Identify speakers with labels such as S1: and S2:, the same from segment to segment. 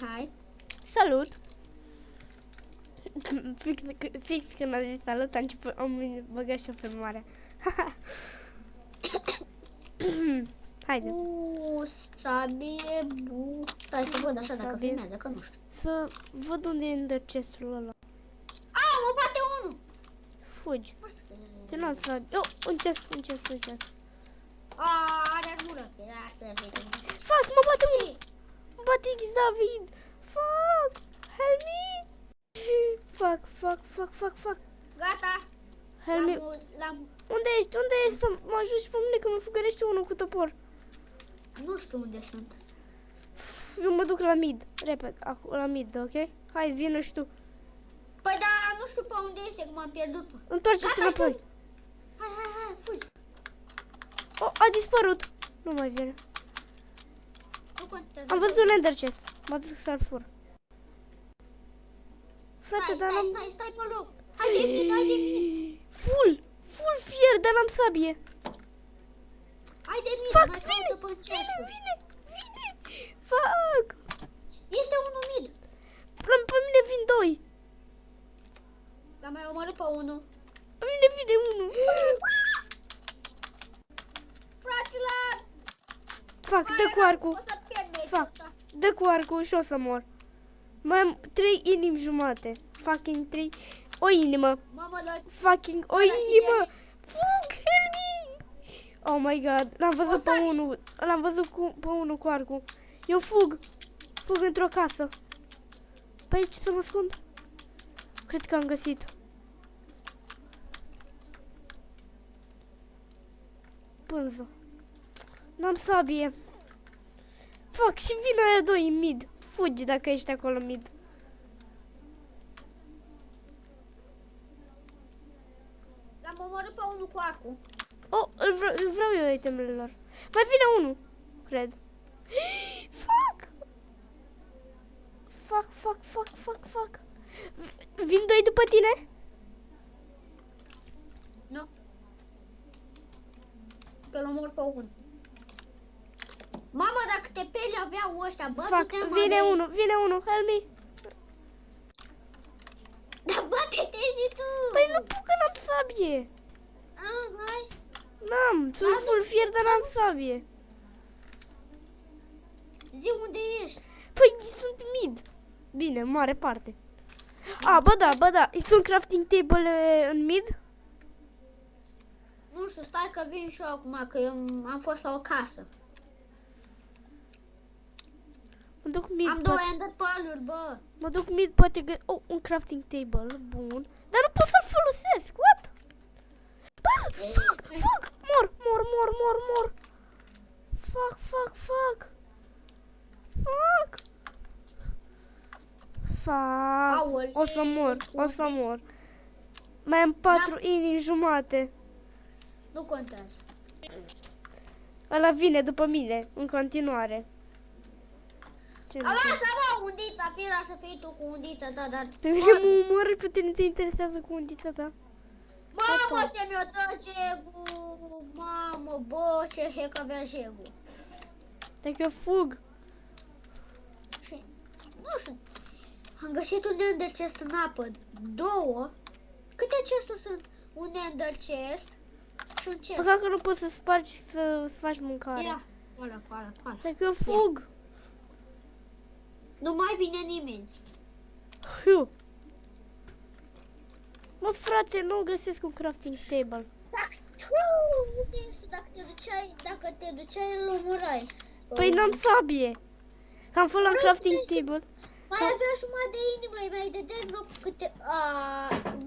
S1: Hai.
S2: Salut! Fix când am zis salut, am băgat și o filmare. Haide.
S1: Sabie, stai să văd așa dacă
S2: Sabie.
S1: filmează, că nu știu.
S2: Să văd unde e Ender chest-ul ăla.
S1: Mă bate unul!
S2: Fugi. Eu n-am sabie. Oh, un chest.
S1: Are armură. Ia să vedem.
S2: Fuck, mă bate unul! Mă bate X David! Fuck! Help me! Fuck.
S1: Gata.
S2: Help me!
S1: L-am...
S2: Unde ești? Să mă ajut și pe mine că mă fugărește unul cu topor.
S1: Nu știu unde sunt.
S2: Eu mă duc la mid. Repede, la mid, ok? Hai, vină și tu.
S1: Păi da, nu știu pe unde este, că m-am pierdut.
S2: Întoarce-te înapoi.
S1: Hai, fugi.
S2: Oh, a dispărut. Nu mai vine.
S1: Nu contează.
S2: Am văzut un ender chest. M-a dus să-l fur. Frate, dar n-am...
S1: Stai pe loc. Hai de mine.
S2: Full fier, dar n-am sabie.
S1: Hai de mine.
S2: Fuck,
S1: mai
S2: vine.
S1: caută pe cercul.
S2: Fuck.
S1: Este unul mid.
S2: Pe mine vin doi.
S1: Dar mai omorât pe unul.
S2: Pe mine vine unul.
S1: Fraților!
S2: Fuck, dă cu arcul.
S1: O să pierd
S2: Fuck, dă cu arcul și o să mor. Mai am 3 inimi jumate. Fucking 3. O inimă.
S1: Mamă, luați.
S2: Fucking o inimă. Fuck, help me. Oh my god, l-am văzut pe unul. L-am văzut pe unul cu arcul. Eu fug într-o casă. Pe aici să mă ascund. Cred că am găsit. Pânză. N-am sabie. Fuck, și vin aia doi în mid. Fugi dacă ești acolo mid.
S1: L-am omorât pe unul cu arcul.
S2: Oh, îl vreau eu itemele lor. Mai vine unul, cred. Fuck! Fuck. Vin doi după tine?
S1: Nu. Că-l omor pe unul. Mamă, dacă te peli aveau ăștia, bă,
S2: Fuck, vine unul, help me.
S1: Da, bate-te și tu!
S2: Păi nu pot că n-am sabie.
S1: Hai.
S2: N-am, sunt full fier, dar n-am sabie.
S1: Zi unde ești.
S2: Păi sunt mid. Bine, în mare parte. Bă da, sunt crafting table în mid?
S1: Nu știu, stai că vin și eu acum, că eu am fost la o casă.
S2: Mă duc mid,
S1: Am două ender pearl-uri, bă.
S2: Mă duc mid, poate un crafting table, bun. Dar nu pot să-l folosesc, what? Bă, fuck, mor. Fuck. O să mor. Mai am 4 inimi jumate.
S1: Nu contează.
S2: Ăla vine după mine, în continuare.
S1: Lasă-mă, undița, Fira, să fii tu cu undița ta, dar...
S2: Pe mine mă omorâ, pe tine te interesează cu undița ta.
S1: Mamă, ce mi-o dă jegul! Mamă, bă, ce hec avea jegul!
S2: Dacă eu fug.
S1: Și, nu știu, am găsit un ender chest în apă, două. Câte chesturi sunt? Un ender chest și un chest.
S2: Păcat că nu poți să spargi să faci mâncare.
S1: Ia, coala.
S2: Dacă eu fug.
S1: Nu mai vine nimeni.
S2: Hiu. Mă, frate, nu găsesc un crafting table.
S1: Unde ești tu? Dacă te duceai, îl omorai.
S2: Păi n-am sabie. Că am fost la crafting table.
S1: Mai avea jumătate de inimă, mai dădeai vreo câte...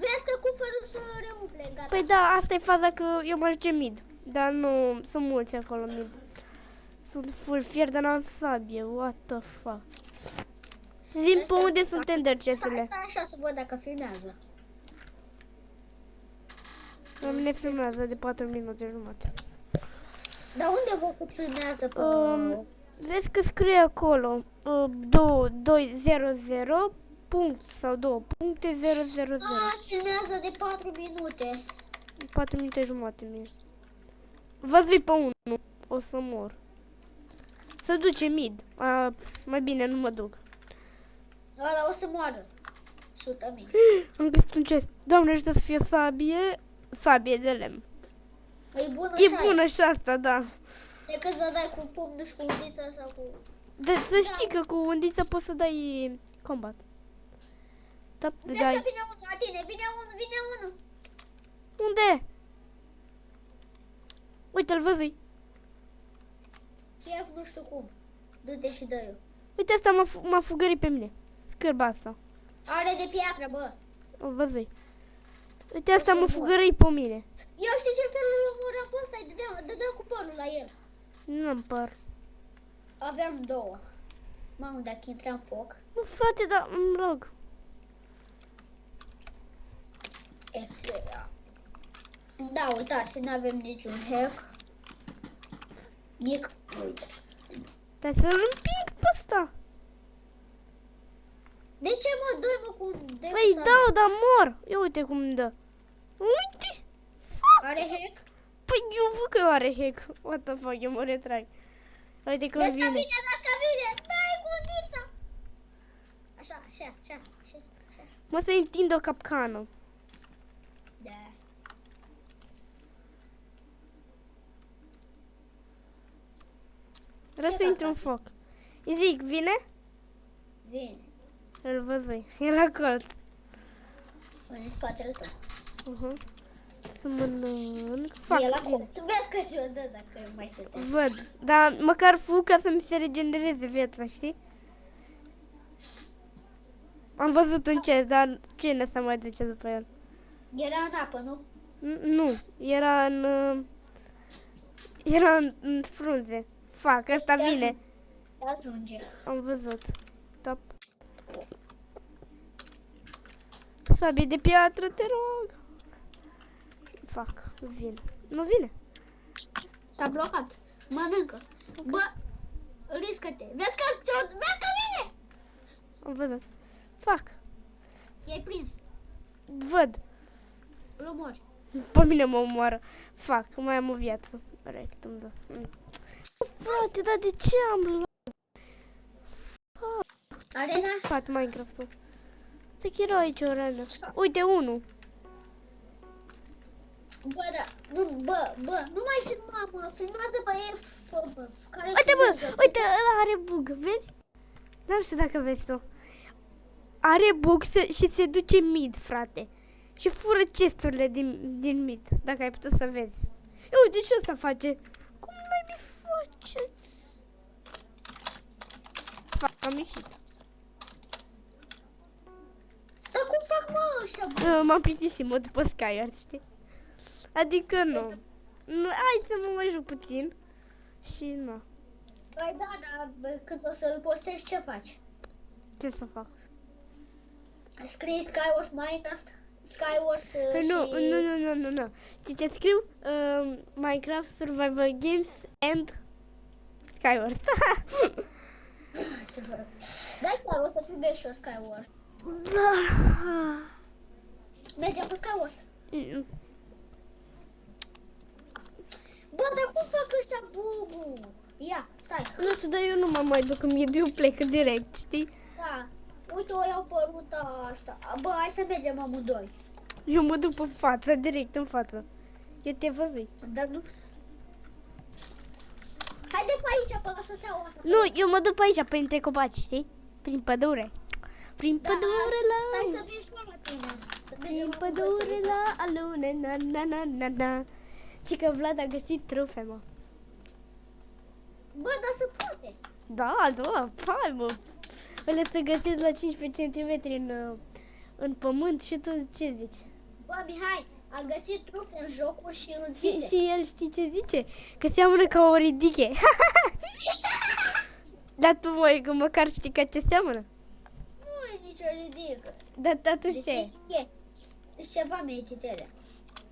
S1: Vezi că cumpără să reumple, gata.
S2: Păi da, asta e faza că eu mă ajunge mid. Dar nu, sunt mulți acolo mid. Sunt full fier, dar n-am sabie. What the fuck. Zi-mi pe unde sunt ender chest-urile.
S1: Stai așa să văd dacă filmează.
S2: La mine filmează de 4 minute jumate.
S1: Dar unde vă filmează pe...
S2: Vezi că scrie acolo 200 punct sau 2 puncte 000.
S1: Filmează de 4 minute.
S2: 4 minute jumate mie. Vă-zi pe unul, o să mor. Să duce mid. Mai bine nu mă duc.
S1: Ăla o să moară. 100.000.
S2: Am găsit un chest. Doamne, ajută să fie sabie de lemn.
S1: E bună
S2: E
S1: așa
S2: bună și asta, da.
S1: Decât să dai cu pumnul și cu undița sau cu...
S2: Să știi că cu undița poți să dai combat. Da,
S1: Vezi că
S2: dai.
S1: vine unul la tine, vine unul.
S2: Unde? Uite-l văzui.
S1: Chef nu știu cum. Du-te și dă-i-o.
S2: Uite, asta m-a fugărit pe mine. Scârba asta.
S1: Are de piatră, bă.
S2: O văzui. Uite, asta m-a fugărit pe mine.
S1: Eu știu ce felul îl omorăm pe ăsta, dădeam cu părul la el.
S2: Nu am păr.
S1: Aveam 2. Mamă, dacă intra în foc.
S2: Nu, frate, dar îmi rog.
S1: Extra. Da, uitați, nu avem niciun hack. Mic, uite.
S2: Dar să-l împing pe ăsta.
S1: De ce mă dai mă cu un dev?
S2: Păi dau, dar mor. Ia uite cum îmi dă. Uite. Fuck.
S1: Are hack?
S2: Păi eu văd că eu are hack. What the fuck, eu mă retrag. Uite cum
S1: Vezi că
S2: vine.
S1: vine. Dai cu undița. Așa.
S2: Mă să întind o capcană.
S1: Da.
S2: Vreau să intru în foc. Îi zic, vine?
S1: Vine.
S2: Îl văzui. E la colț.
S1: În spatele tău.
S2: Să mănânc. Fac.
S1: E la colț. Vezi că ți-o dă dacă mai stătea.
S2: Văd. Dar măcar fug ca să mi se regenereze viața, știi? Am văzut un chest, dar cine să mai duce după el?
S1: Era în apă, nu?
S2: Nu, era în... Era în frunze. Fac, ăsta vine.
S1: Ajunge.
S2: Am văzut. Top. Sabie de piatră, te rog. Fac, vin. Nu vine.
S1: S-a blocat. Mănâncă. Bă, riscă-te. Vezi că vine!
S2: Am văzut. Fac.
S1: I-ai prins.
S2: Văd.
S1: Îl omori.
S2: Pe mine mă omoară. Fac, mai am o viață. Rect, îmi dă. Frate, dar de ce am luat?
S1: Arena?
S2: Pat Minecraft-ul. Se chiar aici o arenă. Uite, unul.
S1: Bă, da. Nu mai filma, mă. Filmează pe F. Care
S2: Uite, bă,
S1: filmează.
S2: uite, ăla are bug, vezi? Nu știu dacă vezi tu. Are bug și se duce mid, frate. Și fură chesturile din mid, dacă ai putut să vezi. Ia uite ce ăsta face. Cum naibii faceți? Fac, am ieșit.
S1: Dar cum fac, mă, ăștia, bă?
S2: M-am plictisit, mă, după Skyward, știi? Adică nu. Hai să mă mai joc puțin. Și nu.
S1: Păi da, dar bă, când o să-l postezi, ce faci?
S2: Ce să fac?
S1: Scrii Skywars Minecraft? Skywars
S2: Păi nu. Ce scriu? Minecraft Survival Games and Skyward.
S1: Da, chiar o să filmez și eu Skywars.
S2: Da.
S1: Mergem pe Skywars. Bă, dar cum fac ăștia bug-ul? Ia, stai.
S2: Nu știu, dar eu nu mă mai duc în mid, eu plec direct, știi?
S1: Da. Uite, o iau pe ruta asta. Bă, hai să mergem amândoi.
S2: Eu mă duc pe față, direct în față. Eu te văzui.
S1: Dar nu... Haide pe aici, pe la șoseaua asta.
S2: Nu, eu mă duc pe aici, printre copaci, știi? Prin pădure. Prin pădure la...
S1: Stai să vin și eu la tine. Să
S2: Prin
S1: mergem
S2: pădure la alune, na. Și că Vlad a găsit trufe, mă.
S1: Bă, dar se poate.
S2: Da, hai, mă. Ăla să găsesc la 15 cm în pământ și tu ce zici?
S1: Bă, Mihai, am găsit trufe în jocuri și în
S2: Și,
S1: zile.
S2: și el știi ce zice? Că seamănă ca o ridiche. Dar tu, măi, că măcar știi ca ce seamănă.
S1: Nu e nicio ridică.
S2: Dar atunci ce?
S1: E ceva meditare.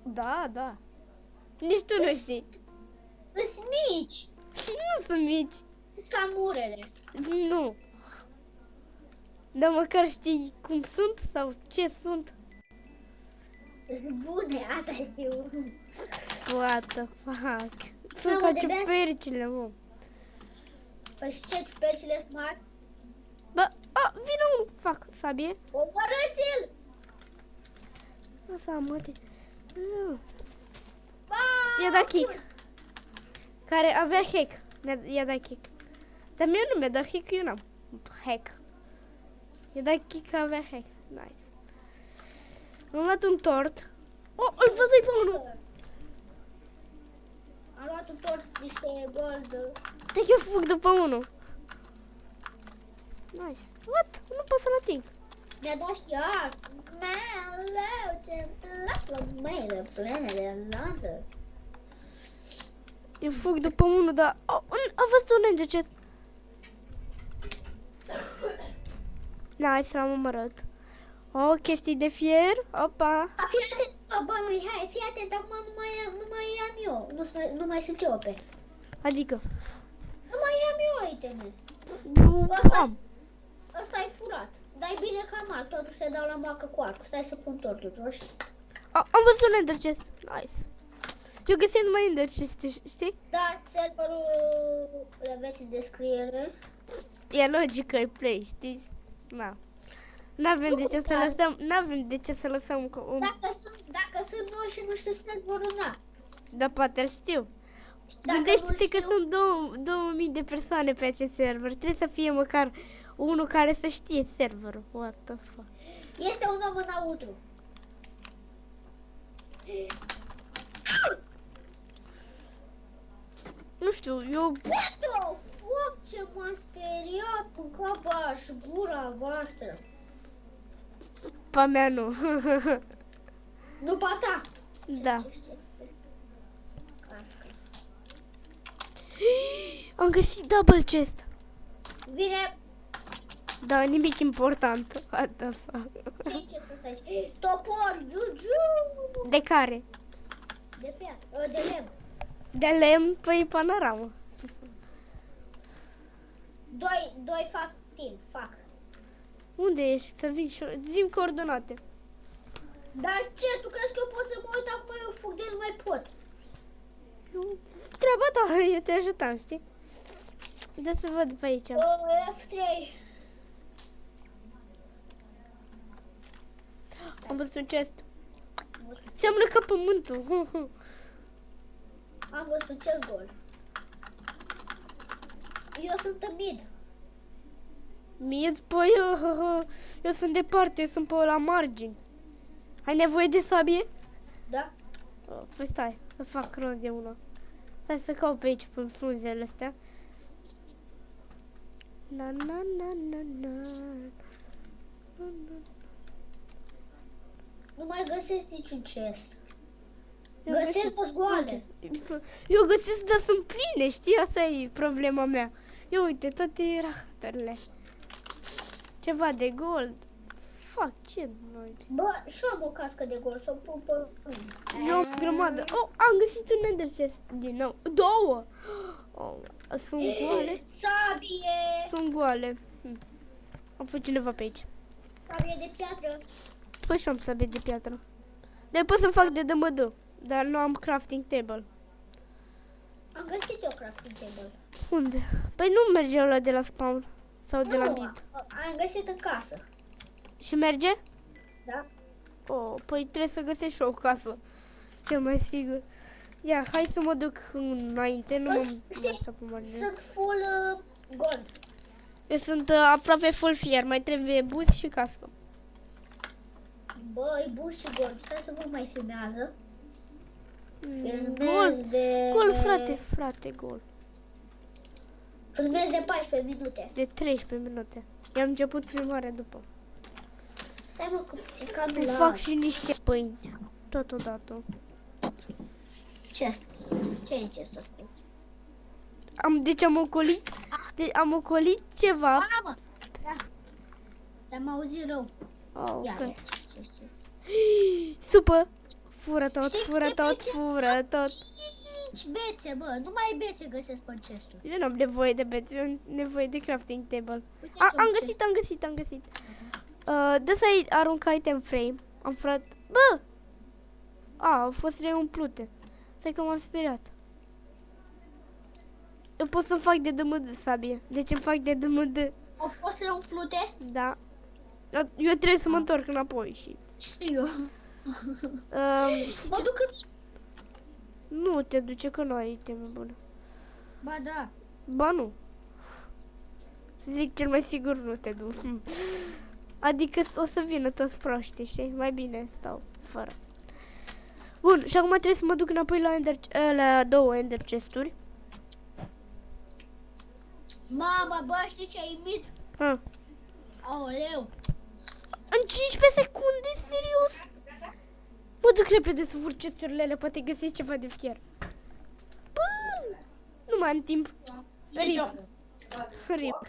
S2: Da. Nici tu nu știi.
S1: Îs mici.
S2: Nu sunt mici.
S1: Îs ca murele.
S2: Nu. Dar măcar știi cum sunt sau ce sunt?
S1: Îs bune, asta știu.
S2: What the fuck?
S1: Mă,
S2: Sunt ca
S1: de-abia-
S2: ciupercile, mă.
S1: Păi și ce, ciupercile smart?
S2: Bă, vine unul. Fac. sabie?
S1: Omorâți-l!
S2: Asta, mate.
S1: Ba!
S2: I-a dat kick. Care avea hack. I-a dat kick. Dar mie nu mi-a dat hack, eu n-am hack. I-a dat kick că avea hack. Nice. Am luat un tort. Oh, îl văzui pe unul.
S1: Am luat un tort, niște gold.
S2: Te eu fug după unul. Nice. What? Nu pot să-l ating.
S1: Mi-a dat și arc. Mereu, ce-mi plac la mele pline de landă.
S2: Eu fug după unul, dar... Oh, a văzut un ender chest. Nice, l-am omorât. Oh, chestii de fier. Opa.
S1: Fii atent, bă, Mihai, fii atent, acum nu mai am eu. Nu mai sunt eu pe.
S2: Adică.
S1: Nu mai am eu iteme.
S2: Am.
S1: Ăsta e furat. Dar e bine că am alt, totuși te dau la moacă cu arcul. Stai să pun tortul jos.
S2: Am văzut un ender chest. Nice. Eu găsesc numai ender chest, știi?
S1: Da, serverul le aveți în descriere.
S2: E logic că e play, știți? Na. N-avem de ce să lăsăm, n-avem de ce să lăsăm cu un...
S1: Dacă sunt noi și nu știu serverul, na.
S2: Dar poate îl știu.
S1: Dacă
S2: Gândește-te
S1: nu
S2: că
S1: știu-
S2: sunt 2000 de persoane pe acest server. Trebuie să fie măcar unul care să știe serverul. What the fuck?
S1: Este un om înăuntru.
S2: Nu știu, eu...
S1: What the fuck, ce m-a speriat în capaș gura voastră.
S2: Pa mea nu.
S1: Nu pa ta.
S2: Da.
S1: Cască.
S2: Am găsit double chest.
S1: Vine.
S2: Da, nimic important. What the fuck?
S1: Ce pus aici? Topor, juju.
S2: De care?
S1: De piatră, de lemn.
S2: De lemn, păi panoramă.
S1: Doi fac timp, fac.
S2: Unde ești? Să vin și zi coordonate.
S1: Dar ce, tu crezi că eu pot să mă uit acum, eu fug de nu mai pot.
S2: Treaba ta, eu te ajutam, știi? Da să văd pe aici.
S1: F3.
S2: Am văzut un chest. Seamănă ca pământul.
S1: Am văzut ce gol. Eu sunt în mid.
S2: Mie, păi, eu sunt departe, eu sunt pe la margini. Ai nevoie de sabie?
S1: Da?
S2: Păi stai, să fac rost de una. Stai să caut pe aici, pe frunzele astea. Na na na na na.
S1: Nu mai găsesc niciun chest.
S2: Eu
S1: Găsesc toți goale.
S2: Eu găsesc, dar sunt pline, știi? Asta e problema mea. Eu uite, toate rahatările. Ceva de gold. Fuck, ce noi.
S1: Bă, și eu am o cască de gol, să o pun pe...
S2: Eu am o grămadă. Oh, am găsit un ender chest din nou. Două! Oh, sunt goale.
S1: Sabie!
S2: Sunt goale. Am fost cineva pe aici.
S1: Sabie de piatră.
S2: Păi și am sabie de piatră. Dar pot să-mi fac de DMD. Dar nu am crafting table.
S1: Am găsit eu crafting table.
S2: Unde? Păi nu merge ăla de la spawn. Sau de la
S1: Nu,
S2: mid.
S1: am găsit în casă.
S2: Și merge?
S1: Da?
S2: Oh, păi trebuie să găsesc și o casă. Cel mai sigur. Ia, hai să mă duc înainte. Nu mă
S1: Știi,
S2: asta pe margine.
S1: sunt full gold.
S2: Eu sunt aproape full fier. Mai trebuie boots și cască.
S1: Băi, bun și gold. Stai să vă mai filmează.
S2: Gol.
S1: Filmez de...
S2: Gol, frate, gol.
S1: Filmez de 14 minute.
S2: De 13 minute. I-am început filmarea după.
S1: Stai mă, că ce cam
S2: Îmi
S1: la...
S2: fac și niște pâini. Totodată.
S1: Ce asta? Ce e ce asta?
S2: Deci am ocolit. Am ocolit ceva.
S1: Mamă! Da. Te-am auzit rău.
S2: Oh,
S1: Ia,
S2: ok.
S1: ia, ce.
S2: Supă. Fură tot,
S1: Știi
S2: fură
S1: câte
S2: tot,
S1: bețe?
S2: fură tot.
S1: 5 bețe, bă. Numai bețe găsesc pe chest-uri.
S2: Eu n-am nevoie de bețe, eu am nevoie de crafting table.
S1: Uite ce
S2: Am găsit. Dă să arunc item frame. Am furat. Bă! Au fost reumplute. Stai că m-am speriat. Eu pot să-mi fac de DMD sabie. Deci îmi fac de DMD.
S1: Au fost umplute?
S2: Da. Eu trebuie să mă întorc înapoi și...
S1: Și eu.
S2: Știi
S1: Mă
S2: ce?
S1: duc în...
S2: Nu te duce că nu ai iteme bune.
S1: Ba da.
S2: Ba nu. Zic cel mai sigur nu te duc. Adică o să vină toți proștii, știi? Mai bine stau fără. Bun, și acum trebuie să mă duc înapoi la două ender chesturi.
S1: Mama, bă, știi ce ai imit? Aoleu.
S2: În 15 secunde, serios? Mă duc repede să fur chesturile alea, poate găsesc ceva de fier. Bă, nu mai am timp. Rip. Rip.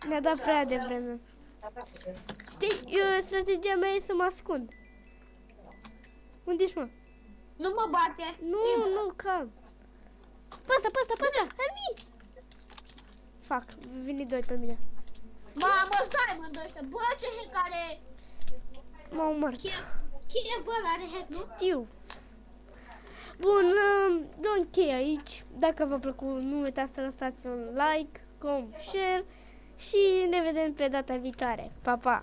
S2: Ne-a dat prea devreme. Știi, strategia mea e să mă ascund. Unde ești, mă?
S1: Nu mă bate.
S2: Nu, calm. Păsa, Helmi! Fac, vine doi pe mine.
S1: Mamă, Diamond ăștia, bă, ce hack are?
S2: M-au omorât.
S1: Cheie, bă, are hack, nu?
S2: Știu. Bun, eu închei aici. Dacă v-a plăcut, nu uitați să lăsați un like, share și ne vedem pe data viitoare. Pa, pa!